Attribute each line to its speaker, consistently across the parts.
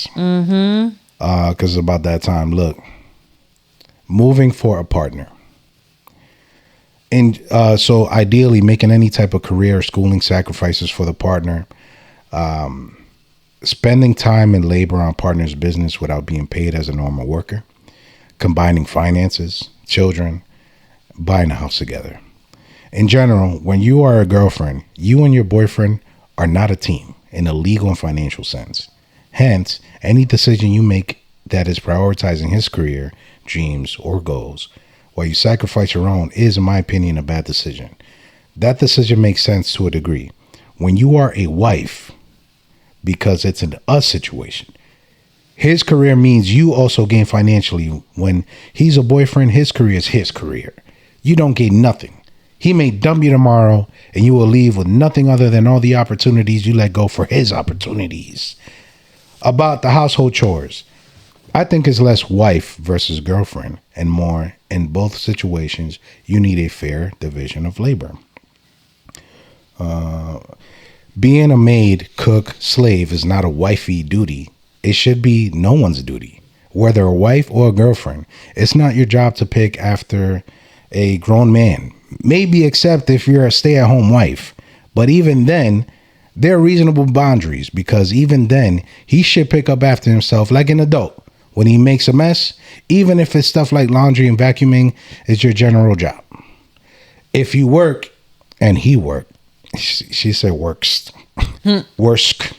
Speaker 1: Mm-hmm.
Speaker 2: Because it's about that time. Look, moving for a partner. And so ideally making any type of career or schooling sacrifices for the partner. Spending time and labor on partner's business without being paid as a normal worker. Combining finances, children, buying a house together. In general, when you are a girlfriend, you and your boyfriend are not a team in a legal and financial sense. Hence, any decision you make that is prioritizing his career, dreams, or goals, while you sacrifice your own, is, in my opinion, a bad decision. That decision makes sense to a degree. When you are a wife, because it's an us situation, his career means you also gain financially. When he's a boyfriend, his career is his career. You don't gain nothing. He may dump you tomorrow and you will leave with nothing other than all the opportunities you let go for his opportunities. About the household chores, I think it's less wife versus girlfriend and more in both situations. You need a fair division of labor. Being a maid, cook, slave is not a wifey duty. It should be no one's duty. Whether a wife or a girlfriend, it's not your job to pick after a grown man. Maybe except if you're a stay-at-home wife. But even then, there are reasonable boundaries, because even then, he should pick up after himself like an adult. When he makes a mess, even if it's stuff like laundry and vacuuming, it's your general job. If you work and he worked, she said works. Worsk.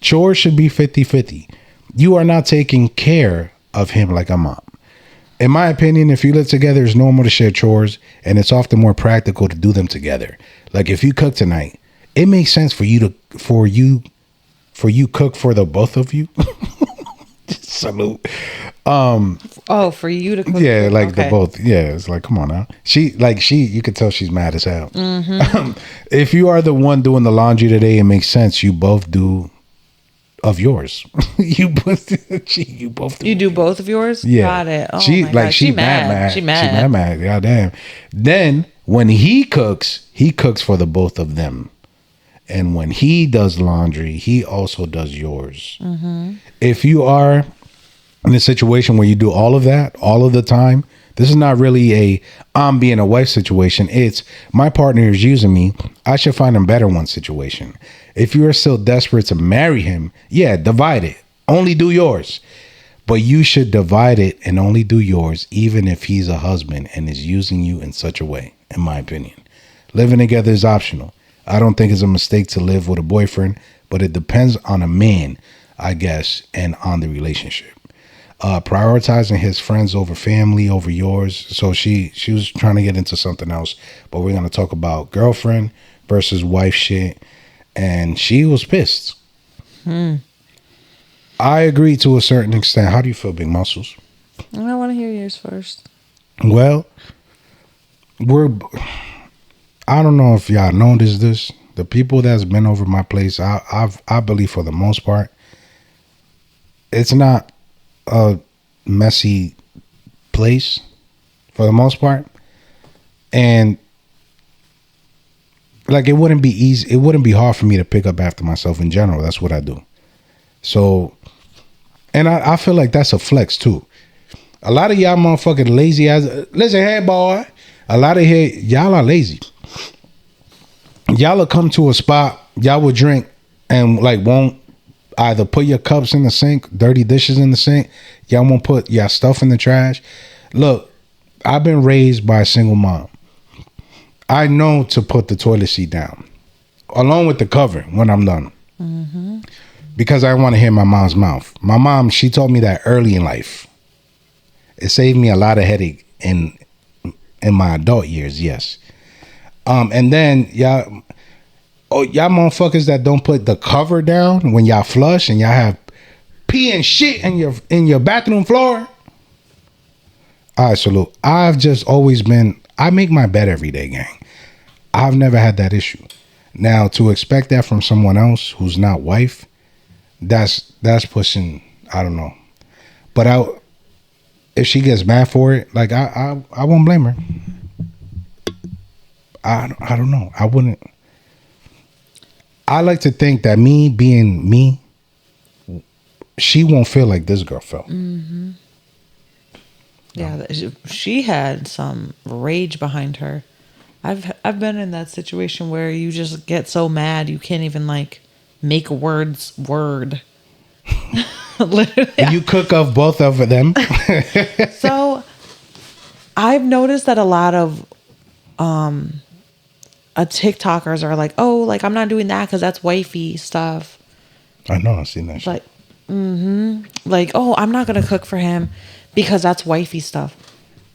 Speaker 2: Chores should be 50-50. You are not taking care of him like a mom. In my opinion, if you live together, it's normal to share chores, and it's often more practical to do them together. Like if you cook tonight, it makes sense for you cook for the both of you. Salute.
Speaker 1: For you to cook.
Speaker 2: Yeah, like okay. The both. Yeah, it's like, come on now. You could tell she's mad as hell.
Speaker 1: Mm-hmm.
Speaker 2: If you are the one doing the laundry today, it makes sense. You both do of yours. You both do.
Speaker 1: You do both of yours?
Speaker 2: Yeah.
Speaker 1: Got it. Oh
Speaker 2: she
Speaker 1: my God.
Speaker 2: She mad. She mad. Goddamn. Then when he cooks for the both of them. And when he does laundry, he also does yours.
Speaker 1: Mm-hmm.
Speaker 2: If you are in a situation where you do all of that all of the time, this is not really a I'm being a wife situation. It's my partner is using me. I should find a better one situation. If you are still desperate to marry him, yeah, divide it. Only do yours. But you should divide it and only do yours, even if he's a husband and is using you in such a way, in my opinion. Living together is optional. I don't think it's a mistake to live with a boyfriend, but it depends on a man, I guess, and on the relationship. Prioritizing his friends over family over yours. So she was trying to get into something else, but we're going to talk about girlfriend versus wife shit. And she was pissed. I agree to a certain extent. How do you feel, Big Muscles?
Speaker 1: I want to hear yours first.
Speaker 2: Well, I don't know if y'all noticed this. The people that's been over my place, I believe for the most part, it's not a messy place for the most part. And like, it wouldn't be easy. It wouldn't be hard for me to pick up after myself in general. That's what I do. So, and I feel like that's a flex too. A lot of y'all motherfucking lazy ass. Listen, hey boy. A lot of y'all are lazy. Y'all will come to a spot, y'all will drink and like won't either put your cups in the sink, dirty dishes in the sink. Y'all won't put your stuff in the trash. Look, I've been raised by a single mom. I know to put the toilet seat down along with the cover when I'm done.
Speaker 1: Mm-hmm.
Speaker 2: Because I want to hear my mom's mouth. My mom, she taught me that early in life. It saved me a lot of headache in my adult years, yes. And then y'all motherfuckers that don't put the cover down when y'all flush and y'all have pee and shit in your bathroom floor. All right, salute. I've just always been, I make my bed every day, gang. I've never had that issue. Now, to expect that from someone else who's not wife, that's pushing, I don't know. But if she gets mad for it, like I won't blame her. I don't know. I wouldn't. I like to think that me being me, she won't feel like this girl felt.
Speaker 1: Yeah, she had some rage behind her. I've been in that situation where you just get so mad you can't even like make words word. Literally.
Speaker 2: And you cook up both of them.
Speaker 1: So I've noticed that a lot of TikTokers are like, oh, like I'm not doing that because that's wifey stuff.
Speaker 2: I know, I've seen that shit.
Speaker 1: Like, oh, I'm not gonna cook for him because that's wifey stuff.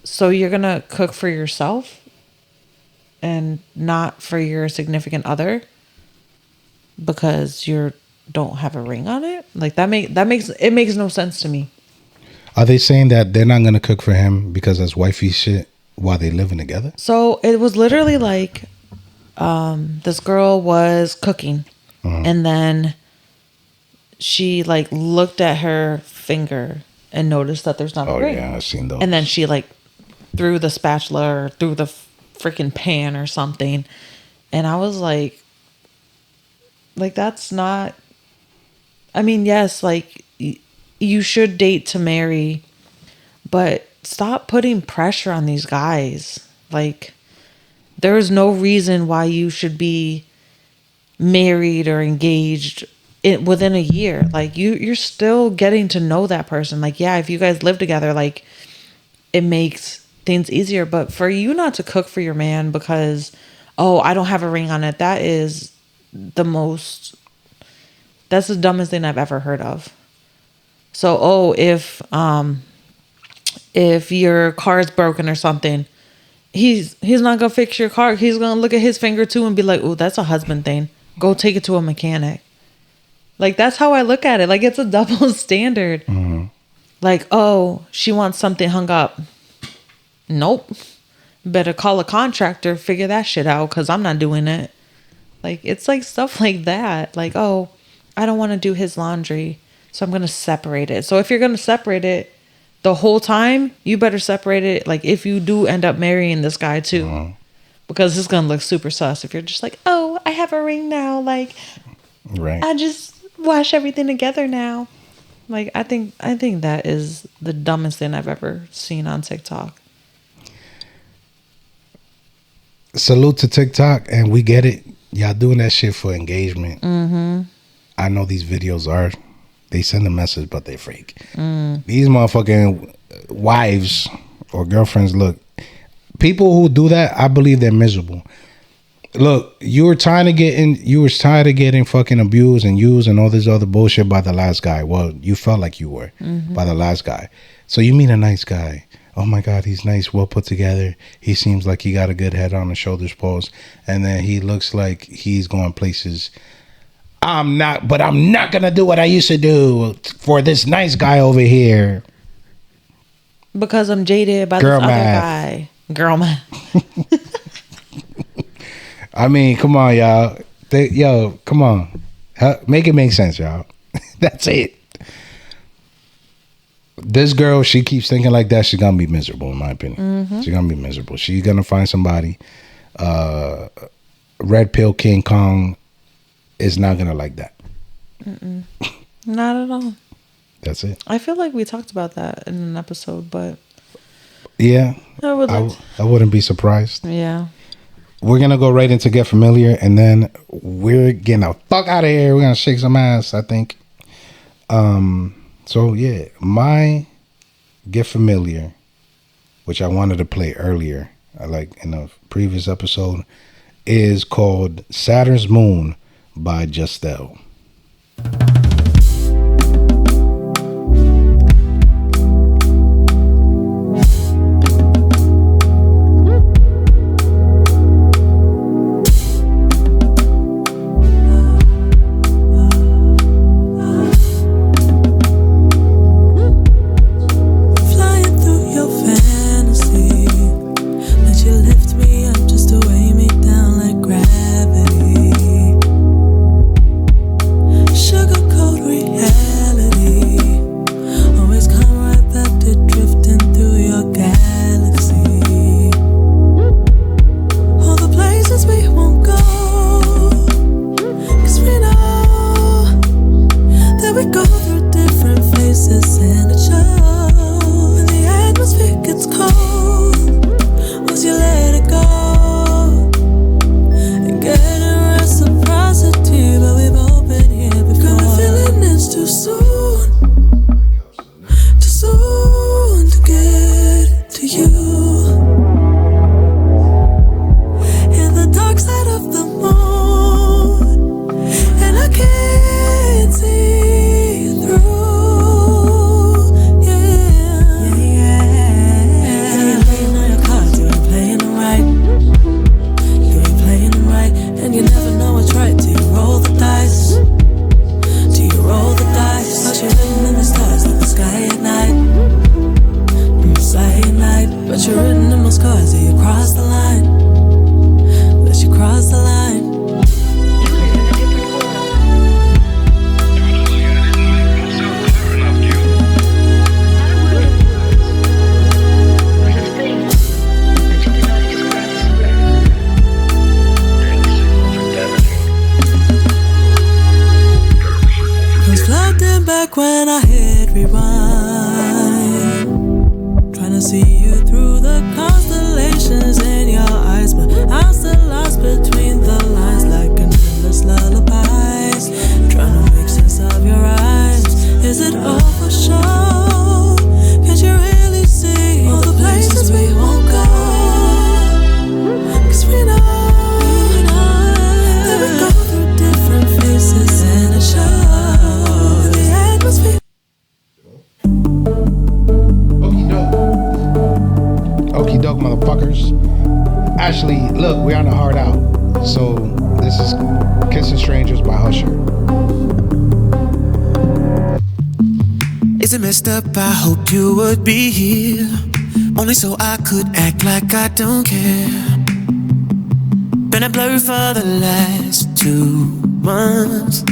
Speaker 1: So you're gonna cook for yourself and not for your significant other because you don't have a ring on it. Like that makes no sense to me.
Speaker 2: Are they saying that they're not gonna cook for him because that's wifey shit while they living together?
Speaker 1: So it was literally like this girl was cooking and then she like looked at her finger and noticed that there's not a ring.
Speaker 2: Yeah, I've seen those.
Speaker 1: And then she like threw the spatula or threw the freaking pan or something. And I was like that's not, I mean, yes, like you should date to marry, but stop putting pressure on these guys. Like there is no reason why you should be married or engaged within a year. Like you're still getting to know that person. Like, yeah, if you guys live together, like it makes things easier. But for you not to cook for your man because, oh, I don't have a ring on it, that's the dumbest thing I've ever heard of. So, oh, if your car is broken or something, he's not gonna fix your car. He's gonna look at his finger too and be like, oh, that's a husband thing. Go take it to a mechanic. Like, that's how I look at it. Like, it's a double standard. Like, oh, she wants something hung up. Nope. Better call a contractor, figure that shit out, because I'm not doing it. Like, it's like stuff like that. Like, oh, I don't want to do his laundry, so I'm going to separate it. So if you're going to separate it the whole time, you better separate it. Like, if you do end up marrying this guy too, because it's going to look super sus if you're just like, oh, I have a ring now. Like,
Speaker 2: right.
Speaker 1: I just wash everything together now. Like, I think that is the dumbest thing I've ever seen on TikTok.
Speaker 2: Salute to TikTok, and we get it. Y'all doing that shit for engagement. I know these videos they send a message, but they fake. These motherfucking wives or girlfriends, look, people who do that, I believe they're miserable. Look, you were tired of getting fucking abused and used and all this other bullshit by the last guy. Well, you felt like you were by the last guy. So you meet a nice guy. Oh my God, he's nice, well put together. He seems like he got a good head on his shoulders pose. And then he looks like he's going places. I'm not going to do what I used to do for this nice guy over here.
Speaker 1: Because I'm jaded by this other guy. Girl math.
Speaker 2: I mean, come on, y'all. Come on. Make it make sense, y'all. That's it. This girl, she keeps thinking like that. She's going to be miserable, in my opinion. She's going to be miserable. She's going to find somebody. Red Pill King Kong is not going to like that.
Speaker 1: Not at all.
Speaker 2: That's it.
Speaker 1: I feel like we talked about that in an episode, but...
Speaker 2: Yeah. I wouldn't be surprised.
Speaker 1: Yeah.
Speaker 2: We're going to go right into Get Familiar, and then we're getting the fuck out of here. We're going to shake some ass, I think. So, yeah, my Get Familiar, which I wanted to play earlier, like in a previous episode, is called Saturn's Moon by Joelle.
Speaker 3: back when I hit rewind, trying to see you through the constellations in your eyes, but I'm still lost between the lines like an endless lullabies, trying to make sense of your eyes. Is it all for show? Can't you really see all the places we won't go? 'Cause we know that we go through different faces in a show. The atmosphere.
Speaker 2: Okie doke, motherfuckers. Ashleigh, look, we're on a hard out. So this is Kissing Strangers by Usher.
Speaker 3: Is it messed up? I hoped you would be here, only so I could act like I don't care. Been a blur for the last 2 months.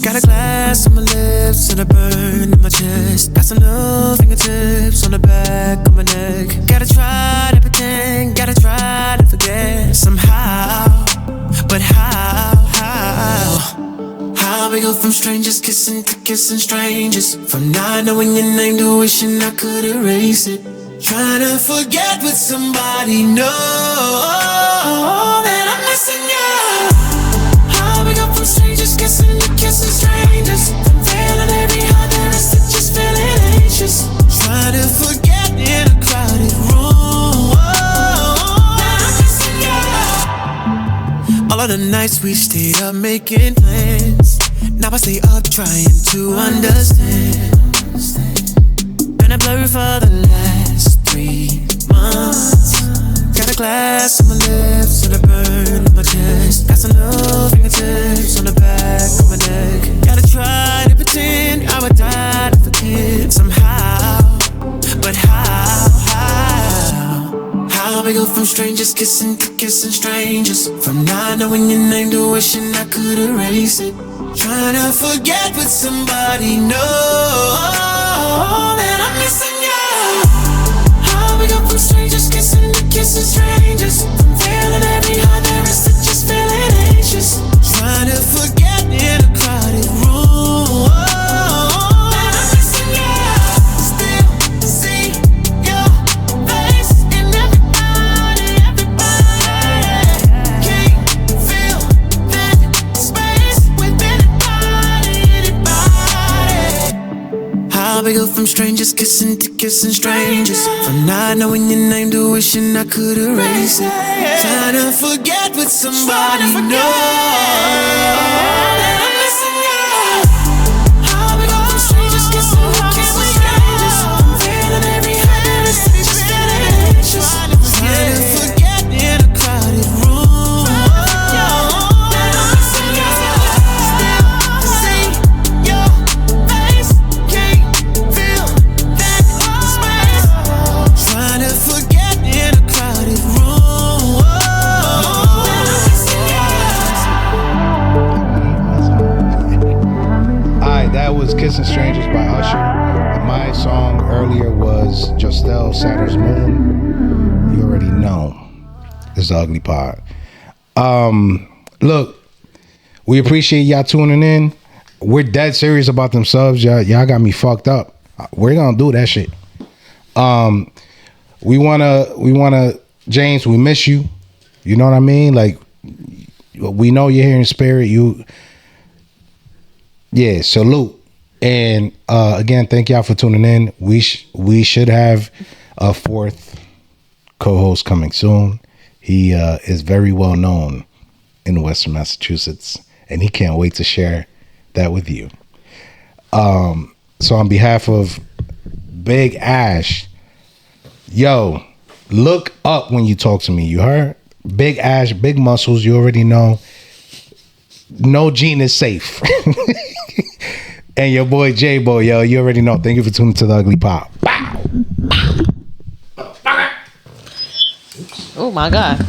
Speaker 3: Got a glass on my lips and a burn in my chest. Got some new fingertips on the back of my neck. Gotta try to pretend, gotta try to forget somehow. But how? How we go from strangers kissing to kissing strangers, from not knowing your name to wishing I could erase it. Trying to forget what somebody knows that I'm missing you. How we go from strangers kissing to kissing strangers, from feeling every heart there is to just feeling anxious. Trying to forget in a crowded room that I'm missing you. All of the nights we stayed up making plans, now I stay up trying to understand. Been a blur for the last 3 months. Got a glass on my lips and a burn in my chest. Got some new fingertips on the back of my neck. Gotta try to pretend I would die to forget somehow. But how? How we go from strangers kissing to kissing strangers, from not knowing your name to wishing I could erase it. Trying to forget what somebody knows that I'm missing you. How we go from strangers kissing to kissing strangers, from feeling every heart there is to just feeling anxious. Trying to forget in a crowded room that I'm missing you. Still see your face in everybody. Can't feel that space with anybody. How we go from strangers kissing to kissing strangers, from not knowing your name to wishing I could erase it. Trying to forget what somebody knows that I'm missing you. How we go from strangers kissing to kissing strangers, from feeling every heart there is to just feeling anxious. Trying to forget in a crowded room that I'm missing you. Still see your face, can't feel that space. Trying to forget in a crowded room that I'm missing you.
Speaker 2: Alright, that was Kissing Strangers by Usher. My song earlier was Joelle, Saturn's Moon. You already know. It's the Ugly Pod. Look, we appreciate y'all tuning in. We're dead serious about them subs. Y'all got me fucked up. We're gonna do that shit. We wanna, James, we miss you. You know what I mean? Like, we know you're here in spirit. Salute. And again, thank y'all for tuning in. We should have a 4th co-host coming soon. He is very well known in Western Massachusetts, and he can't wait to share that with you. So on behalf of Big Ash, yo, look up when you talk to me. You heard? Big Ash, big muscles. You already know. No gene is safe. And your boy Jaybo, yo, you already know. Thank you for tuning to the Ugly Pop. Bow.
Speaker 1: Oh my God.